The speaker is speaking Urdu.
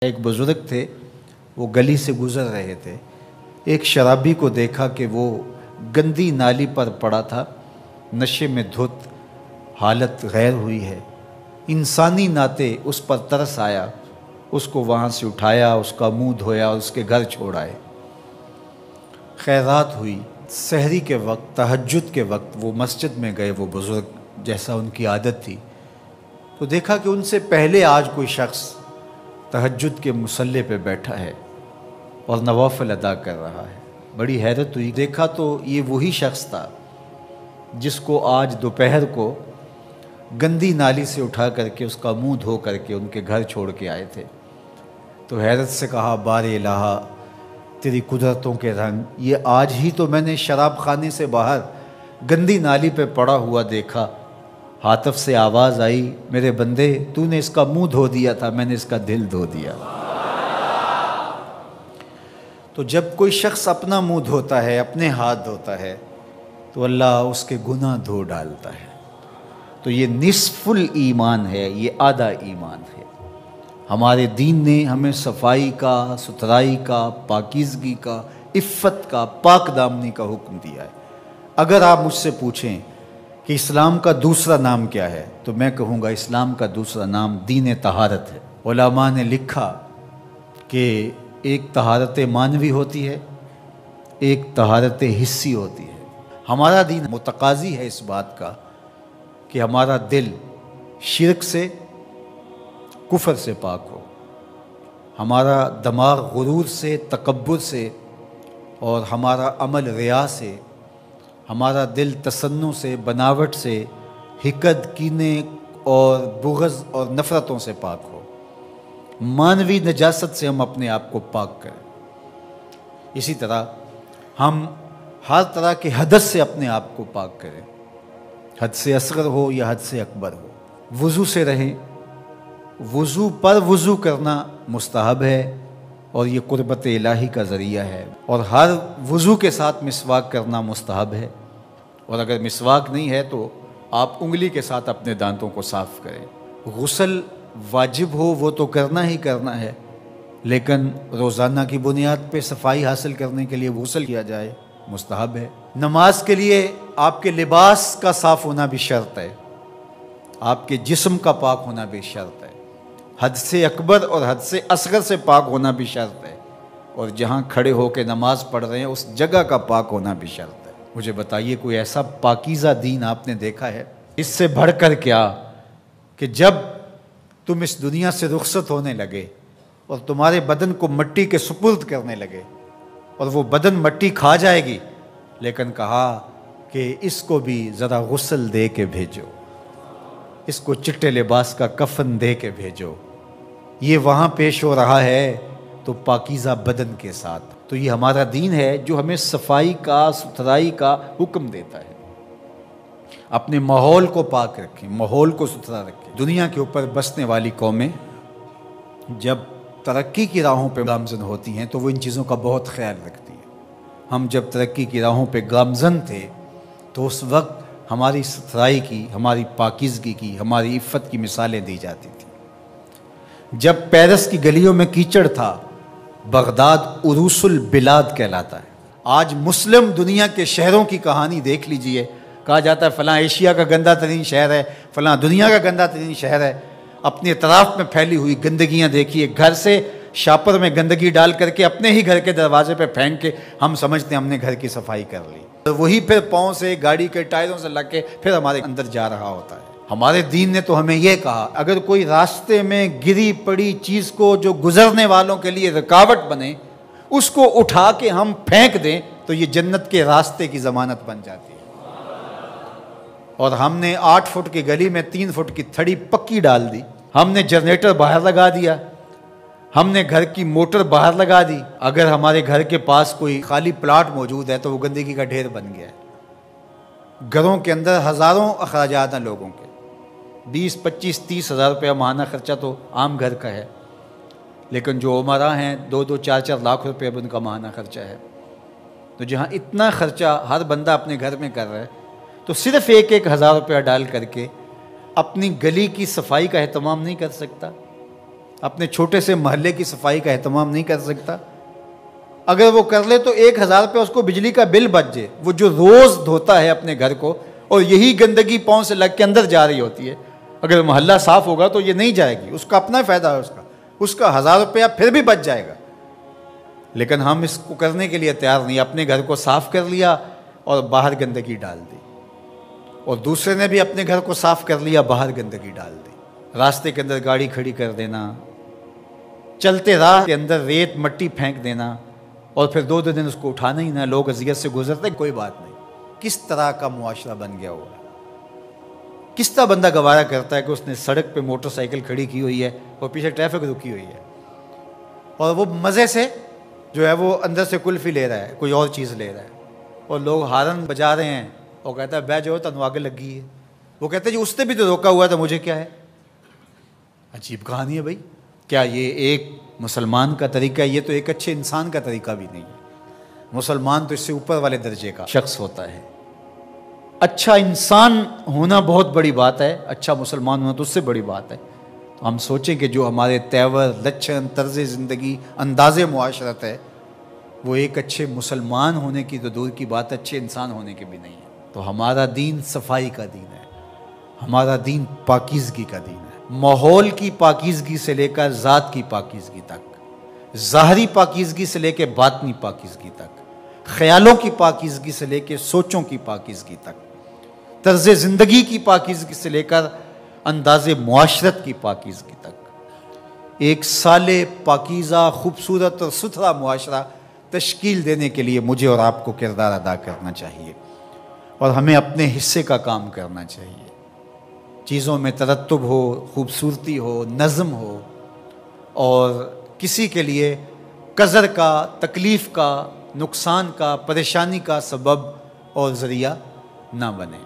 ایک بزرگ تھے، وہ گلی سے گزر رہے تھے۔ ایک شرابی کو دیکھا کہ وہ گندی نالی پر پڑا تھا، نشے میں دھت، حالت غیر ہوئی ہے۔ انسانی ناطے اس پر ترس آیا، اس کو وہاں سے اٹھایا، اس کا منہ دھویا اور اس کے گھر چھوڑ آئے۔ خیرات ہوئی، سحری کے وقت، تہجد کے وقت وہ مسجد میں گئے، وہ بزرگ جیسا ان کی عادت تھی، تو دیکھا کہ ان سے پہلے آج کوئی شخص تہجد کے مصلی پہ بیٹھا ہے اور نوافل ادا کر رہا ہے۔ بڑی حیرت ہوئی، دیکھا تو یہ وہی شخص تھا جس کو آج دوپہر کو گندی نالی سے اٹھا کر کے اس کا منہ دھو کر کے ان کے گھر چھوڑ کے آئے تھے۔ تو حیرت سے کہا، بار الہ تیری قدرتوں کے رنگ، یہ آج ہی تو میں نے شراب خانے سے باہر گندی نالی پہ پڑا ہوا دیکھا۔ ہاتف سے آواز آئی، میرے بندے تو نے اس کا منہ دھو دیا تھا، میں نے اس کا دل دھو دیا۔ تو جب کوئی شخص اپنا منہ دھوتا ہے، اپنے ہاتھ دھوتا ہے، تو اللہ اس کے گناہ دھو ڈالتا ہے۔ تو یہ نصف الایمان ہے، یہ آدھا ایمان ہے۔ ہمارے دین نے ہمیں صفائی کا، ستھرائی کا، پاکیزگی کا، عفت کا، پاک دامنی کا حکم دیا ہے۔ اگر آپ مجھ سے پوچھیں کہ اسلام کا دوسرا نام کیا ہے، تو میں کہوں گا اسلام کا دوسرا نام دین طہارت ہے۔ علماء نے لکھا کہ ایک طہارت معنوی ہوتی ہے، ایک طہارت حسی ہوتی ہے۔ ہمارا دین متقاضی ہے اس بات کا کہ ہمارا دل شرک سے، کفر سے پاک ہو، ہمارا دماغ غرور سے، تکبر سے، اور ہمارا عمل ریا سے، ہمارا دل تصنع سے، بناوٹ سے، حقد، کینے اور بغض اور نفرتوں سے پاک ہو۔ مانوی نجاست سے ہم اپنے آپ کو پاک کریں۔ اسی طرح ہم ہر طرح کے حدث سے اپنے آپ کو پاک کریں، حد سے اصغر ہو یا حد سے اکبر ہو۔ وضو سے رہیں، وضو پر وضو کرنا مستحب ہے اور یہ قربت الہی کا ذریعہ ہے، اور ہر وضو کے ساتھ مسواک کرنا مستحب ہے، اور اگر مسواک نہیں ہے تو آپ انگلی کے ساتھ اپنے دانتوں کو صاف کریں۔ غسل واجب ہو وہ تو کرنا ہی کرنا ہے، لیکن روزانہ کی بنیاد پہ صفائی حاصل کرنے کے لیے غسل کیا جائے، مستحب ہے۔ نماز کے لیے آپ کے لباس کا صاف ہونا بھی شرط ہے، آپ کے جسم کا پاک ہونا بھی شرط ہے، حد سے اکبر اور حد سے اصغر سے پاک ہونا بھی شرط ہے، اور جہاں کھڑے ہو کے نماز پڑھ رہے ہیں اس جگہ کا پاک ہونا بھی شرط ہے۔ مجھے بتائیے کوئی ایسا پاکیزہ دین آپ نے دیکھا ہے؟ اس سے بڑھ کر کیا کہ جب تم اس دنیا سے رخصت ہونے لگے اور تمہارے بدن کو مٹی کے سپرد کرنے لگے، اور وہ بدن مٹی کھا جائے گی، لیکن کہا کہ اس کو بھی ذرا غسل دے کے بھیجو، اس کو چٹے لباس کا کفن دے کے بھیجو۔ یہ وہاں پیش ہو رہا ہے تو پاکیزہ بدن کے ساتھ۔ تو یہ ہمارا دین ہے جو ہمیں صفائی کا، ستھرائی کا حکم دیتا ہے۔ اپنے ماحول کو پاک رکھیں، ماحول کو ستھرا رکھیں۔ دنیا کے اوپر بسنے والی قومیں جب ترقی کی راہوں پہ گامزن ہوتی ہیں تو وہ ان چیزوں کا بہت خیال رکھتی ہیں۔ ہم جب ترقی کی راہوں پہ گامزن تھے تو اس وقت ہماری ستھرائی کی، ہماری پاکیزگی کی، ہماری عفت کی مثالیں دی جاتی تھیں۔ جب پیرس کی گلیوں میں کیچڑ تھا، بغداد عروس البلاد کہلاتا ہے۔ آج مسلم دنیا کے شہروں کی کہانی دیکھ لیجئے، کہا جاتا ہے فلاں ایشیا کا گندہ ترین شہر ہے، فلاں دنیا کا گندہ ترین شہر ہے۔ اپنے اطراف میں پھیلی ہوئی گندگیاں دیکھیے، گھر سے شاپر میں گندگی ڈال کر کے اپنے ہی گھر کے دروازے پہ پھینک کے ہم سمجھتے ہیں ہم نے گھر کی صفائی کر لی، وہی پھر پاؤں سے، گاڑی کے ٹائروں سے لگ کے پھر ہمارے اندر جا رہا ہوتا ہے۔ ہمارے دین نے تو ہمیں یہ کہا، اگر کوئی راستے میں گری پڑی چیز کو جو گزرنے والوں کے لیے رکاوٹ بنے، اس کو اٹھا کے ہم پھینک دیں تو یہ جنت کے راستے کی ضمانت بن جاتی ہے۔ اور ہم نے 8 فٹ کی گلی میں 3 فٹ کی تھڑی پکی ڈال دی، ہم نے جنریٹر باہر لگا دیا، ہم نے گھر کی موٹر باہر لگا دی۔ اگر ہمارے گھر کے پاس کوئی خالی پلاٹ موجود ہے تو وہ گندگی کا ڈھیر بن گیا ہے۔ گھروں کے اندر ہزاروں اخراجات ہیں لوگوں کے، 20، 25، 30 ہزار روپیہ ماہانہ خرچہ تو عام گھر کا ہے، لیکن جو عمرہ ہیں 2-2، 4-4 لاکھ روپے ان کا ماہانہ خرچہ ہے۔ تو جہاں اتنا خرچہ ہر بندہ اپنے گھر میں کر رہا ہے، تو صرف 1-1 ہزار روپیہ ڈال کر کے اپنی گلی کی صفائی کا اہتمام نہیں کر سکتا؟ اپنے چھوٹے سے محلے کی صفائی کا اہتمام نہیں کر سکتا؟ اگر وہ کر لے تو 1000 روپے اس کو بجلی کا بل بچ جائے، وہ جو روز دھوتا ہے اپنے گھر کو اور یہی گندگی پاؤں سے لگ کے اندر جا رہی ہوتی ہے، اگر محلہ صاف ہوگا تو یہ نہیں جائے گی، اس کا اپنا فائدہ ہے، اس کا 1000 روپیہ پھر بھی بچ جائے گا۔ لیکن ہم اس کو کرنے کے لیے تیار نہیں، اپنے گھر کو صاف کر لیا اور باہر گندگی ڈال دی، اور دوسرے نے بھی اپنے گھر کو صاف کر لیا، باہر گندگی ڈال دی، راستے کے اندر گاڑی کھڑی کر دینا، چلتے راہ کے اندر ریت مٹی پھینک دینا، اور پھر 2 دن اس کو اٹھانا ہی نہ، لوگ اذیت سے گزرتے، کوئی بات نہیں۔ کس طرح کا معاشرہ بن گیا ہوگا؟ کس طرح بندہ گوارا کرتا ہے کہ اس نے سڑک پہ موٹر سائیکل کھڑی کی ہوئی ہے اور پیچھے ٹریفک رکی ہوئی ہے، اور وہ مزے سے جو ہے وہ اندر سے کلفی لے رہا ہے، کوئی اور چیز لے رہا ہے، اور لوگ ہارن بجا رہے ہیں، اور کہتا ہے بیٹھ جاؤ تنو آگے لگی ہے، وہ کہتے ہیں جی اس نے بھی تو روکا ہوا تھا، مجھے کیا ہے؟ عجیب کہانی ہے بھائی، کیا یہ ایک مسلمان کا طریقہ ہے؟ یہ تو ایک اچھے انسان کا طریقہ بھی نہیں ہے۔ مسلمان تو اس سے اوپر والے درجے کا شخص ہوتا ہے۔ اچھا انسان ہونا بہت بڑی بات ہے، اچھا مسلمان ہونا تو اس سے بڑی بات ہے۔ تو ہم سوچیں کہ جو ہمارے تیور، لچھن، طرز زندگی، انداز معاشرت ہے، وہ ایک اچھے مسلمان ہونے کی تو دور کی بات، اچھے انسان ہونے کے بھی نہیں ہے۔ تو ہمارا دین صفائی کا دین ہے، ہمارا دین پاکیزگی کا دین ہے، ماحول کی پاکیزگی سے لے کر ذات کی پاکیزگی تک، ظاہری پاکیزگی سے لے کے باطنی پاکیزگی تک، خیالوں کی پاکیزگی سے لے کے سوچوں کی پاکیزگی تک، طرز زندگی کی پاکیزگی سے لے کر انداز معاشرت کی پاکیزگی تک، ایک صالح، پاکیزہ، خوبصورت اور ستھرا معاشرہ تشکیل دینے کے لیے مجھے اور آپ کو کردار ادا کرنا چاہیے، اور ہمیں اپنے حصے کا کام کرنا چاہیے۔ چیزوں میں ترتب ہو، خوبصورتی ہو، نظم ہو، اور کسی کے لیے قذر کا، تکلیف کا، نقصان کا، پریشانی کا سبب اور ذریعہ نہ بنے۔